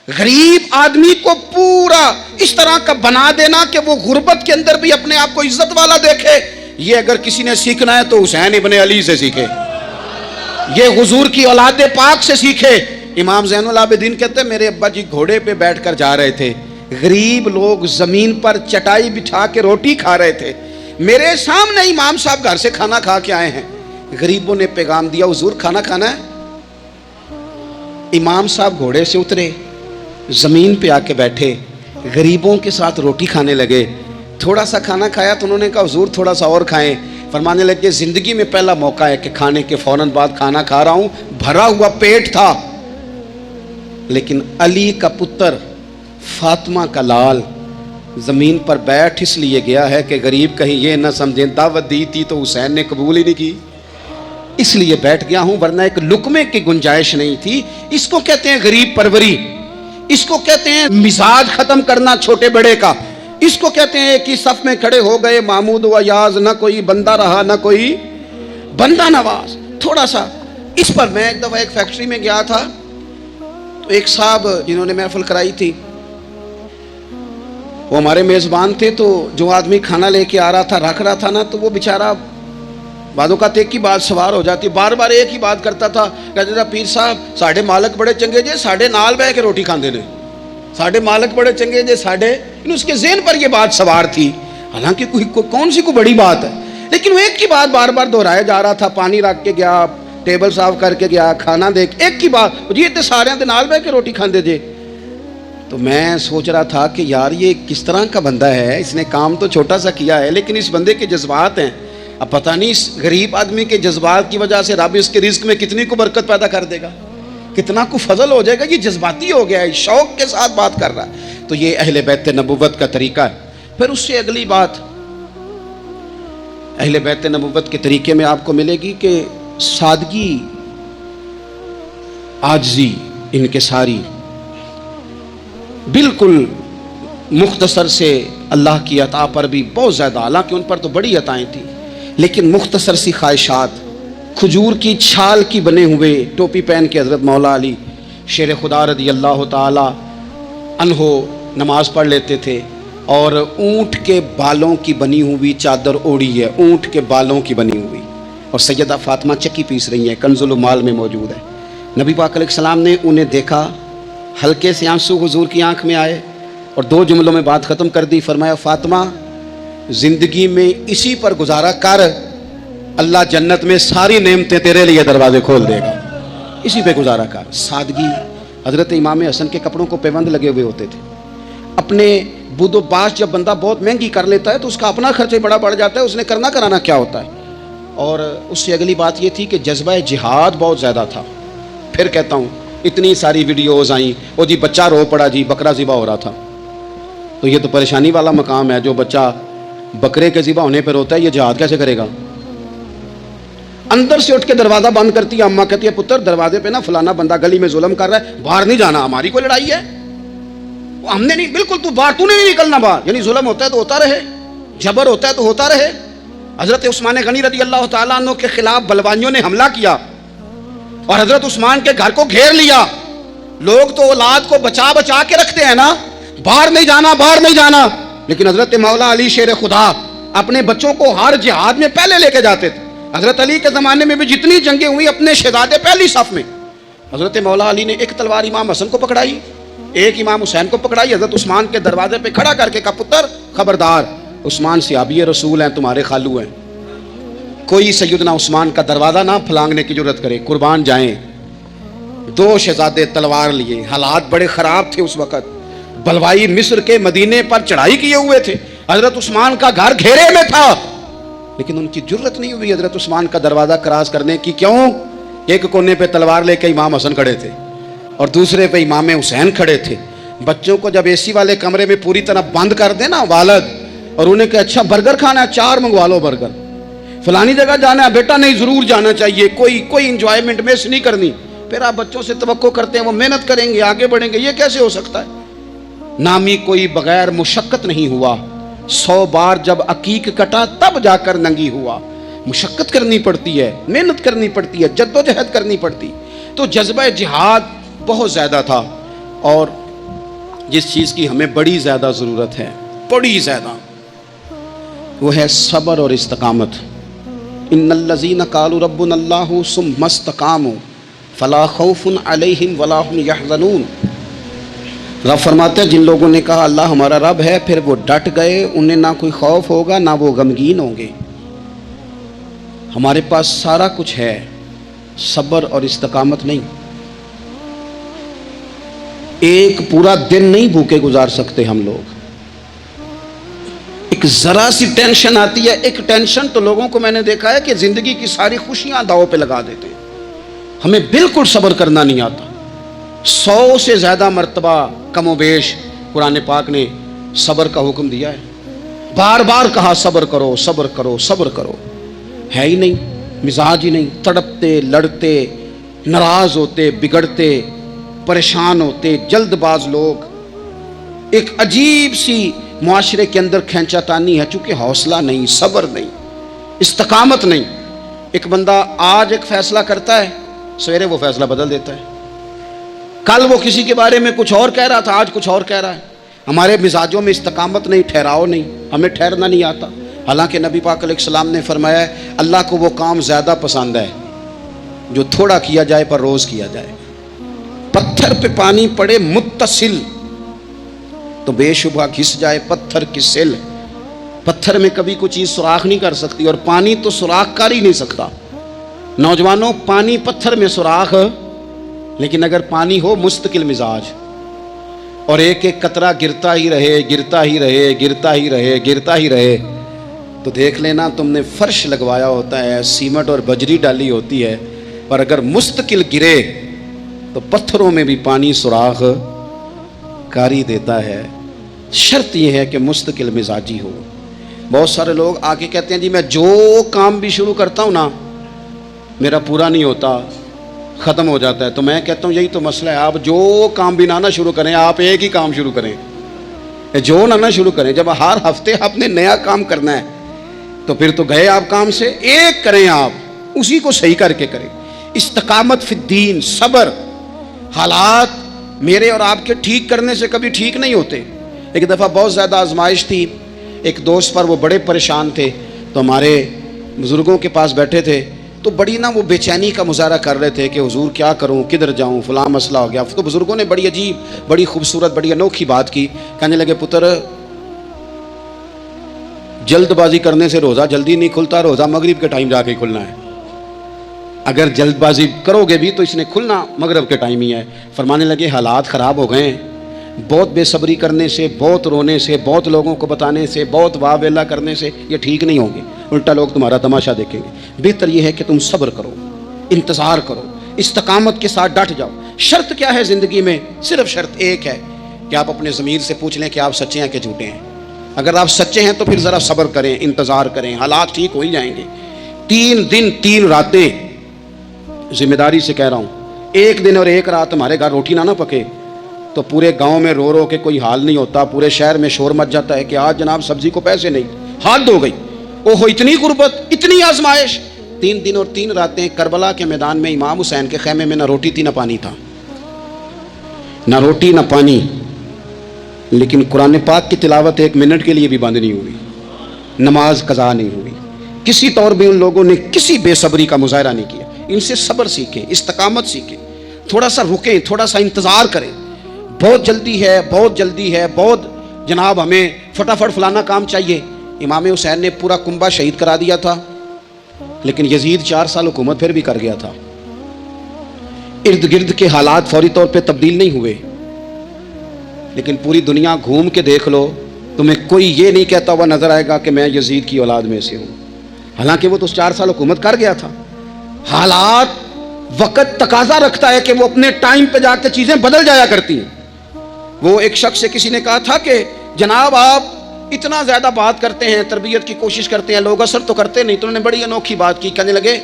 غریب آدمی کو پورا اس طرح کا بنا دینا کہ وہ غربت کے اندر بھی اپنے آپ کو عزت والا دیکھے، یہ اگر کسی نے سیکھنا ہے تو حسین ابن علی سے سیکھے، یہ حضور کی اولاد پاک سے سیکھے۔ امام زین العابدین کہتے ہیں میرے ابا جی گھوڑے پہ بیٹھ کر جا رہے تھے، غریب لوگ زمین پر چٹائی بچھا کے روٹی کھا رہے تھے، میرے سامنے امام صاحب گھر سے کھانا کھا کے آئے ہیں، غریبوں نے پیغام دیا حضور کھانا کھانا ہے۔ امام صاحب گھوڑے سے اترے، زمین پہ آ کے بیٹھے، غریبوں کے ساتھ روٹی کھانے لگے، تھوڑا سا کھانا کھایا تو انہوں نے کہا حضور تھوڑا سا اور کھائیں، فرمانے لگے زندگی میں پہلا موقع ہے کہ کھانے کے فوراً بعد کھانا کھا رہا ہوں، بھرا ہوا پیٹ تھا، لیکن علی کا پتر فاطمہ کا لال زمین پر بیٹھ اس لیے گیا ہے کہ غریب کہیں یہ نہ سمجھیں دعوت دی تھی تو حسین نے قبول ہی نہیں کی، اس لیے بیٹھ گیا ہوں، ورنہ ایک لقمے کی گنجائش نہیں تھی۔ اس کو کہتے ہیں غریب پروری، اس کو کہتے ہیں مزاج ختم کرنا چھوٹے بڑے کا، اس کو کہتے ہیں ایک ہی صف میں کھڑے ہو گئے محمود و یاز، نہ کوئی بندہ رہا نہ کوئی بندہ نواز۔ تھوڑا سا اس پر میں ایک دفعہ ایک فیکٹری میں گیا تھا تو ایک صاحب جنہوں نے محفل کرائی تھی وہ ہمارے میزبان تھے، تو جو آدمی کھانا لے کے آ رہا تھا رکھ رہا تھا نا، تو وہ بیچارہ بعض اوقات ایک ہی بات سوار ہو جاتی، بار بار ایک ہی بات کرتا تھا، کہتا تھا پیر صاحب ساڑھے مالک بڑے چنگے جے ساڑھے نال بہ کے روٹی کھاندے نے، ساڑھے مالک بڑے چنگے جے ساڑھے، اس کے ذہن پر یہ بات سوار تھی، حالانکہ کون سی کوئی بڑی بات ہے، لیکن وہ ایک ہی بات بار بار دہرایا جا رہا تھا، پانی رکھ کے گیا، ٹیبل صاف کر کے گیا، کھانا دے کے، ایک ہی بات، جی تے سارے دے نال بہ کے روٹی کھاندے جے۔ تو میں سوچ رہا تھا کہ یار یہ کس طرح کا بندہ ہے، اس نے کام تو چھوٹا سا کیا ہے لیکن اس بندے کے جذبات ہیں، اب پتہ نہیں اس غریب آدمی کے جذبات کی وجہ سے رب اس کے رزق میں کتنی کو برکت پیدا کر دے گا، کتنا کو فضل ہو جائے گا، یہ جذباتی ہو گیا ہے، شوق کے ساتھ بات کر رہا ہے۔ تو یہ اہل بیت نبوت کا طریقہ ہے۔ پھر اس سے اگلی بات اہل بیت نبوت کے طریقے میں آپ کو ملے گی کہ سادگی، عاجزی، انکساری، بالکل مختصر سے اللہ کی عطا پر بھی بہت زیادہ، حالانکہ ان پر تو بڑی عطائیں تھیں، لیکن مختصر سی خواہشات، کھجور کی چھال کی بنے ہوئے ٹوپی پہن کے حضرت مولا علی شیر خدا رضی اللہ تعالی عنہ نماز پڑھ لیتے تھے، اور اونٹ کے بالوں کی بنی ہوئی چادر اوڑھی ہے، اونٹ کے بالوں کی بنی ہوئی، اور سیدہ فاطمہ چکی پیس رہی ہیں، کنز المال میں موجود ہے۔ نبی پاک علیہ السلام نے انہیں دیکھا، ہلکے سے آنسو حضور کی آنکھ میں آئے اور دو جملوں میں بات ختم کر دی، فرمایا فاطمہ زندگی میں اسی پر گزارا کر، اللہ جنت میں ساری نعمتیں تیرے لیے دروازے کھول دے گا، اسی پہ گزارا کر۔ سادگی، حضرت امام حسن کے کپڑوں کو پیوند لگے ہوئے ہوتے تھے، اپنے بود و باش جب بندہ بہت مہنگی کر لیتا ہے تو اس کا اپنا خرچہ بڑا بڑھ جاتا ہے، اس نے کرنا کرانا کیا ہوتا ہے۔ اور اس سے اگلی بات یہ تھی کہ جذبہ جہاد بہت زیادہ تھا۔ پھر کہتا ہوں اتنی ساری ویڈیوز آئیں، وہ جی بچہ رو پڑا جی بکرا ذبح ہو رہا تھا، تو یہ تو پریشانی والا مقام ہے، جو بچہ بکرے کے ذبح ہونے پر روتا ہے یہ جہاد کیسے کرے گا؟ اندر سے اٹھ کے دروازہ بند کرتی ہے اماں، کہتی ہے پتر دروازے پہ نا فلانا بندہ گلی میں ظلم کر رہا ہے، باہر نہیں جانا، ہماری کوئی لڑائی ہے، ہم نے نہیں، بالکل تو باہر، تو نے نہیں نکلنا باہر، یعنی ظلم ہوتا ہے تو ہوتا رہے، جبر ہوتا ہے تو ہوتا رہے۔ حضرت عثمان غنی رضی اللہ تعالیٰ عنہ کے خلاف بلوانیوں نے حملہ کیا اور حضرت عثمان کے گھر کو گھیر لیا، لوگ تو اولاد کو بچا بچا کے رکھتے ہیں نا، باہر نہیں جانا باہر نہیں جانا، لیکن حضرت مولا علی شیر خدا اپنے بچوں کو ہر جہاد میں پہلے لے کے جاتے تھے۔ حضرت علی کے زمانے میں بھی جتنی جنگیں ہوئی اپنے شہزادے پہلی صف میں، حضرت مولا علی نے ایک تلوار امام حسن کو پکڑائی، ایک امام حسین کو پکڑائی، حضرت عثمان کے دروازے پہ کھڑا کر کے کہا پتر خبردار، عثمان صحابی رسول ہیں، تمہارے خالو ہیں، کوئی سیدنا عثمان کا دروازہ نہ پھلانگنے کی جرت کرے، قربان جائیں۔ دو شہزادے تلوار لیے، حالات بڑے خراب تھے اس وقت، بلوائی مصر کے مدینے پر چڑھائی کیے ہوئے تھے، حضرت عثمان کا گھر گھیرے میں تھا، لیکن ان کی جرت نہیں ہوئی حضرت عثمان کا دروازہ کراس کرنے کی۔ کیوں؟ ایک کونے پہ تلوار لے کے امام حسن کھڑے تھے اور دوسرے پہ امام حسین کھڑے تھے۔ بچوں کو جب اے سی والے کمرے میں پوری طرح بند کر دے نا والد، اور انہیں کہ اچھا برگر کھانا ہے 4 منگوا لو برگر، فلانی جگہ جانا ہے بیٹا نہیں ضرور جانا چاہیے، کوئی انجوائمنٹ مس نہیں کرنی، پھر آپ بچوں سے توقع کرتے ہیں وہ محنت کریں گے آگے بڑھیں گے، یہ کیسے ہو سکتا ہے؟ نامی کوئی بغیر مشقت نہیں ہوا، 100 بار جب عقیق کٹا تب جا کر ننگی ہوا۔ مشقت کرنی پڑتی ہے، محنت کرنی پڑتی ہے، جد و جہد کرنی پڑتی، تو جذبہ جہاد بہت زیادہ تھا۔ اور جس چیز کی ہمیں بڑی زیادہ ضرورت ہے، بڑی زیادہ، وہ ہے صبر اور استقامت۔ ان الذین قالوا ربنا اللہ ثم استقاموا فلا خوف علیہم ولا هم یحزنون۔ رب فرماتے ہیں جن لوگوں نے کہا اللہ ہمارا رب ہے، پھر وہ ڈٹ گئے، انہیں نہ کوئی خوف ہوگا نہ وہ غمگین ہوں گے۔ ہمارے پاس سارا کچھ ہے، صبر اور استقامت نہیں۔ ایک پورا دن نہیں بھوکے گزار سکتے ہم لوگ۔ ایک ذرا سی ٹینشن آتی ہے، ایک ٹینشن تو لوگوں کو میں نے دیکھا ہے کہ زندگی کی ساری خوشیاں داؤ پہ لگا دیتے ہیں۔ ہمیں بالکل صبر کرنا نہیں آتا۔ 100 سے زیادہ مرتبہ کم و بیش قرآن پاک نے صبر کا حکم دیا ہے، بار بار کہا صبر کرو صبر کرو صبر کرو، ہے ہی نہیں، مزاج ہی نہیں، تڑپتے لڑتے ناراض ہوتے بگڑتے پریشان ہوتے جلد باز لوگ۔ ایک عجیب سی معاشرے کے اندر کھینچا تانی ہے، چونکہ حوصلہ نہیں، صبر نہیں، استقامت نہیں۔ ایک بندہ آج ایک فیصلہ کرتا ہے، سویرے وہ فیصلہ بدل دیتا ہے۔ کل وہ کسی کے بارے میں کچھ اور کہہ رہا تھا، آج کچھ اور کہہ رہا ہے۔ ہمارے مزاجوں میں استقامت نہیں، ٹھہراؤ نہیں، ہمیں ٹھہرنا نہیں آتا۔ حالانکہ نبی پاک علیہ السلام نے فرمایا ہے اللہ کو وہ کام زیادہ پسند ہے جو تھوڑا کیا جائے پر روز کیا جائے۔ پتھر پہ پانی پڑے متصل تو بے شبہ گھس جائے پتھر کی سل۔ پتھر میں کبھی کوئی چیز سوراخ نہیں کر سکتی، اور پانی تو سوراخ کر ہی نہیں سکتا۔ نوجوانوں، پانی پتھر میں سوراخ، لیکن اگر پانی ہو مستقل مزاج اور ایک ایک قطرہ گرتا ہی رہے گرتا ہی رہے گرتا ہی رہے گرتا ہی رہے، تو دیکھ لینا تم نے فرش لگوایا ہوتا ہے، سیمنٹ اور بجری ڈالی ہوتی ہے، پر اگر مستقل گرے تو پتھروں میں بھی پانی سوراخ کر ہی دیتا ہے۔ شرط یہ ہے کہ مستقل مزاجی ہو۔ بہت سارے لوگ آ کے کہتے ہیں جی میں جو کام بھی شروع کرتا ہوں نا میرا پورا نہیں ہوتا، ختم ہو جاتا ہے۔ تو میں کہتا ہوں یہی تو مسئلہ ہے، آپ جو کام بھی نہ شروع کریں، آپ ایک ہی کام شروع کریں، جو نہ شروع کریں۔ جب ہر ہفتے آپ نے نیا کام کرنا ہے تو پھر تو گئے آپ کام سے، ایک کریں، آپ اسی کو صحیح کر کے کریں۔ استقامت فی الدین، صبر۔ حالات میرے اور آپ کے ٹھیک کرنے سے کبھی ٹھیک نہیں ہوتے۔ ایک دفعہ بہت زیادہ آزمائش تھی، ایک دوست پر، وہ بڑے پریشان تھے، تو ہمارے بزرگوں کے پاس بیٹھے تھے، تو بڑی وہ بے چینی کا مظاہرہ کر رہے تھے کہ حضور کیا کروں، کدھر جاؤں، فلاں مسئلہ ہو گیا۔ تو بزرگوں نے بڑی عجیب، بڑی خوبصورت، بڑی انوکھی بات کی۔ کہنے لگے پتر، جلد بازی کرنے سے روزہ جلدی نہیں کھلتا، روزہ مغرب کے ٹائم جا کے کھلنا ہے۔ اگر جلد بازی کرو گے بھی تو اس نے کھلنا مغرب کے ٹائم ہی ہے۔ فرمانے لگے حالات خراب ہو گئے ہیں، بہت بے صبری کرنے سے، بہت رونے سے، بہت لوگوں کو بتانے سے، بہت واہ ویلا کرنے سے یہ ٹھیک نہیں ہوں گے، الٹا لوگ تمہارا تماشا دیکھیں گے۔ بہتر یہ ہے کہ تم صبر کرو، انتظار کرو، استقامت کے ساتھ ڈٹ جاؤ۔ شرط کیا ہے زندگی میں؟ صرف شرط ایک ہے کہ آپ اپنے ضمیر سے پوچھ لیں کہ آپ سچے ہیں کہ جھوٹے ہیں۔ اگر آپ سچے ہیں تو پھر ذرا صبر کریں، انتظار کریں، حالات ٹھیک ہو ہی جائیں گے۔ 3 دن 3 راتیں، ذمہ داری سے کہہ رہا ہوں، 1 دن اور 1 رات ہمارے گھر روٹی نہ پکے تو پورے گاؤں میں رو رو کے کوئی حال نہیں ہوتا، پورے شہر میں شور مچ جاتا ہے کہ آج جناب سبزی کو پیسے نہیں، حد ہو گئی، اوہو اتنی غربت، اتنی آزمائش۔ 3 دن اور 3 راتیں کربلا کے میدان میں امام حسین کے خیمے میں نہ روٹی تھی نہ پانی تھا، نہ روٹی نہ پانی، لیکن قرآن پاک کی تلاوت 1 منٹ کے لیے بھی بند نہیں ہوئی، نماز قضا نہیں ہوئی۔ کسی طور بھی ان لوگوں نے کسی بے صبری کا مظاہرہ نہیں کیا۔ ان سے صبر سیکھیں، استقامت سیکھیں، تھوڑا سا رکیں، تھوڑا سا انتظار کریں۔ بہت جلدی ہے، بہت جلدی ہے، بہت جناب ہمیں فٹافٹ فلانا کام چاہیے۔ امام حسین نے پورا کنبہ شہید کرا دیا تھا، لیکن یزید 4 سال حکومت پھر بھی کر گیا تھا۔ ارد گرد کے حالات فوری طور پہ تبدیل نہیں ہوئے، لیکن پوری دنیا گھوم کے دیکھ لو، تمہیں کوئی یہ نہیں کہتا ہوا نظر آئے گا کہ میں یزید کی اولاد میں سے ہوں، حالانکہ وہ تو 4 سال حکومت کر گیا تھا۔ حالات، وقت تقاضا رکھتا ہے کہ وہ اپنے ٹائم پہ جا کے چیزیں بدل جایا کرتی ہیں۔ وہ ایک شخص سے کسی نے کہا تھا کہ جناب آپ اتنا زیادہ بات کرتے ہیں، تربیت کی کوشش کرتے ہیں، لوگ اثر تو کرتے نہیں۔ تو انہوں نے بڑی انوکھی بات کی، کہنے لگے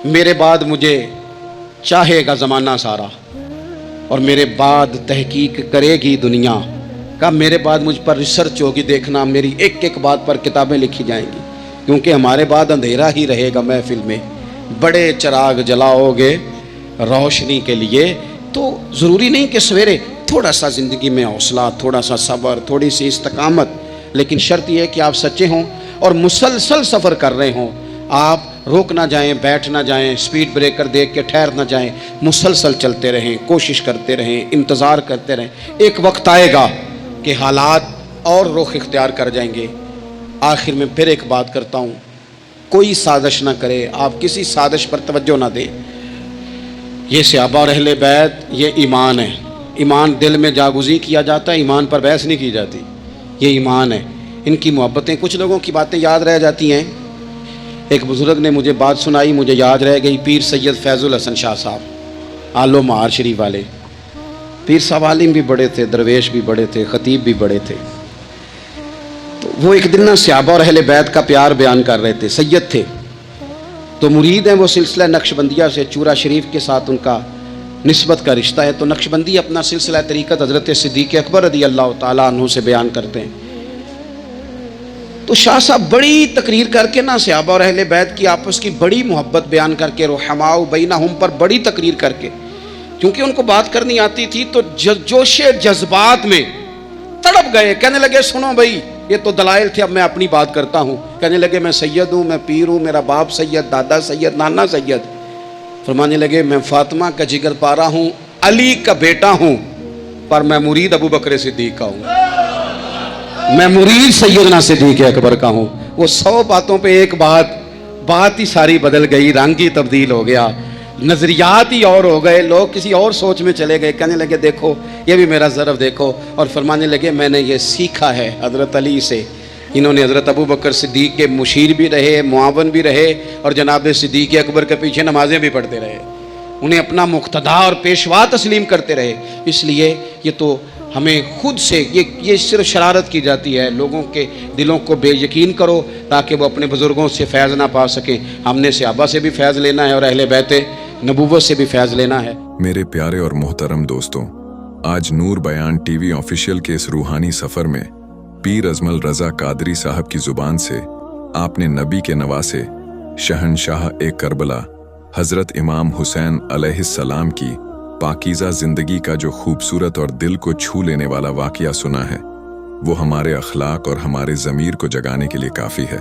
میرے بعد مجھے چاہے گا زمانہ سارا اور میرے بعد تحقیق کرے گی دنیا، کہا میرے بعد مجھ پر ریسرچ ہوگی، دیکھنا میری ایک ایک بات پر کتابیں لکھی جائیں گی، کیونکہ ہمارے بعد اندھیرا ہی رہے گا محفل میں، بڑے چراغ جلاؤ گے روشنی کے لیے۔ تو ضروری نہیں کہ سویرے تھوڑا سا زندگی میں حوصلہ، تھوڑا سا صبر، تھوڑی سی استقامت، لیکن شرط یہ ہے کہ آپ سچے ہوں اور مسلسل سفر کر رہے ہوں. آپ روک نہ جائیں، بیٹھ نہ جائیں، سپیڈ بریکر دیکھ کے ٹھہر نہ جائیں، مسلسل چلتے رہیں، کوشش کرتے رہیں، انتظار کرتے رہیں. ایک وقت آئے گا کہ حالات اور رخ اختیار کر جائیں گے. آخر میں پھر ایک بات کرتا ہوں، کوئی سازش نہ کرے، آپ کسی سازش پر توجہ نہ دیں. یہ صحابہ اور اہل بیت یہ ایمان ہے. ایمان دل میں جاگزی کیا جاتا ہے، ایمان پر بحث نہیں کی جاتی. یہ ایمان ہے. ان کی محبتیں، کچھ لوگوں کی باتیں یاد رہ جاتی ہیں. ایک بزرگ نے مجھے بات سنائی، مجھے یاد رہ گئی. پیر سید فیض الحسن شاہ صاحب، آلو مہار شریف والے پیر صاحب، عالم بھی بڑے تھے، درویش بھی بڑے تھے، خطیب بھی بڑے تھے. تو وہ ایک دن صحابہ اور اہل بیت کا پیار بیان کر رہے تھے. سید تھے تو مرید ہیں وہ سلسلہ نقشبندیہ سے، چورا شریف کے ساتھ ان کا نسبت کا رشتہ ہے. تو نقشبندی اپنا سلسلہ طریقت حضرت صدیق اکبر رضی اللہ تعالیٰ عنہ سے بیان کرتے ہیں. تو شاہ صاحب بڑی تقریر کر کے نا صحابہ اور اہل بیت کی آپس کی بڑی محبت بیان کر کے، رحماء بینہم پر بڑی تقریر کر کے، کیونکہ ان کو بات کرنی آتی تھی تو جوش جذبات میں تڑپ گئے. کہنے لگے سنو بھائی، یہ تو دلائل تھے، اب میں اپنی بات کرتا ہوں. کہنے لگے میں سید ہوں، میں پیر ہوں، میرا باپ سید، دادا سید، نانا سید. فرمانے لگے میں فاطمہ کا جگر پارا ہوں، علی کا بیٹا ہوں، پر میں مرید ابو بکر صدیق کا ہوں، میں مرید سیدنا صدیق اکبر کا ہوں. وہ 100 باتوں پہ ایک بات ہی ساری بدل گئی، رنگ ہی تبدیل ہو گیا، نظریات ہی اور ہو گئے، لوگ کسی اور سوچ میں چلے گئے. کہنے لگے دیکھو یہ بھی میرا ضرب دیکھو. اور فرمانے لگے میں نے یہ سیکھا ہے حضرت علی سے. انہوں نے حضرت ابو بکر صدیق کے مشیر بھی رہے، معاون بھی رہے، اور جناب صدیق اکبر کے پیچھے نمازیں بھی پڑھتے رہے. انہیں اپنا مقتدا اور پیشوا تسلیم کرتے رہے. اس لیے یہ تو ہمیں خود سے یہ صرف شرارت کی جاتی ہے، لوگوں کے دلوں کو بے یقین کرو تاکہ وہ اپنے بزرگوں سے فیض نہ پا سکیں. ہم نے صحابہ سے بھی فیض لینا ہے اور اہل بیت نبوت سے بھی فیض لینا ہے. میرے پیارے اور محترم دوستوں، آج نور بیان ٹی وی آفیشیل کے اس روحانی سفر میں پیر ازمل رضا قادری صاحب کی زبان سے آپ نے نبی کے نواسے شہنشاہ کربلا حضرت امام حسین علیہ السلام کی پاکیزہ زندگی کا جو خوبصورت اور دل کو چھو لینے والا واقعہ سنا ہے، وہ ہمارے اخلاق اور ہمارے ضمیر کو جگانے کے لیے کافی ہے.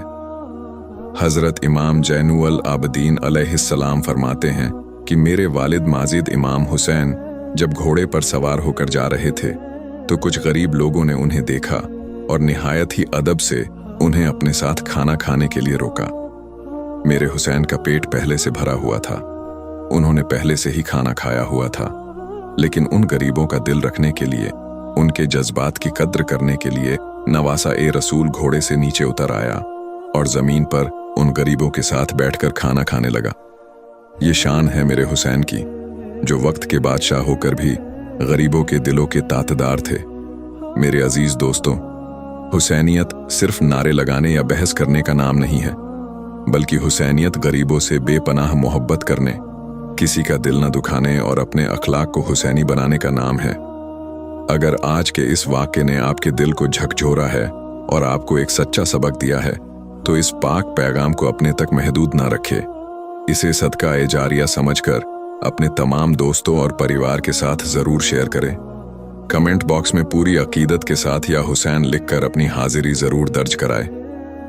حضرت امام زین العابدین علیہ السلام فرماتے ہیں کہ میرے والد ماجد امام حسین جب گھوڑے پر سوار ہو کر جا رہے تھے تو کچھ غریب لوگوں نے انہیں دیکھا اور نہایت ہی ادب سے انہیں اپنے ساتھ کھانا کھانے کے لیے روکا. میرے حسین کا پیٹ پہلے سے بھرا ہوا تھا، انہوں نے پہلے سے ہی کھانا کھایا ہوا تھا، لیکن ان غریبوں کا دل رکھنے کے لیے، ان کے جذبات کی قدر کرنے کے لیے نواسا رسول گھوڑے سے نیچے اتر آیا اور زمین پر ان غریبوں کے ساتھ بیٹھ کر کھانا کھانے لگا. یہ شان ہے میرے حسین کی، جو وقت کے بادشاہ ہو کر بھی غریبوں کے دلوں کے تاتدار تھے. میرے عزیز دوستوں، حسینیت صرف نعرے لگانے یا بحث کرنے کا نام نہیں ہے، بلکہ حسینیت غریبوں سے بے پناہ محبت کرنے، کسی کا دل نہ دکھانے اور اپنے اخلاق کو حسینی بنانے کا نام ہے. اگر آج کے اس واقعے نے آپ کے دل کو جھکجھورا ہے اور آپ کو ایک سچا سبق دیا ہے، تو اس پاک پیغام کو اپنے تک محدود نہ رکھے. اسے صدقہ جاریہ سمجھ کر اپنے تمام دوستوں اور پریوار کے ساتھ ضرور شیئر کریں. کمنٹ باکس میں پوری عقیدت کے ساتھ یا حسین لکھ کر اپنی حاضری ضرور درج کرائے.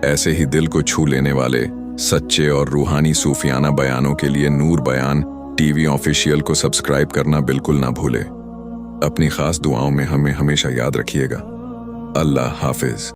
ایسے ہی دل کو چھو لینے والے سچے اور روحانی صوفیانہ بیانوں کے لیے نور بیان ٹی وی آفیشیل کو سبسکرائب کرنا بالکل نہ بھولے. اپنی خاص دعاؤں میں ہمیں ہمیشہ یاد رکھیے گا. اللہ حافظ.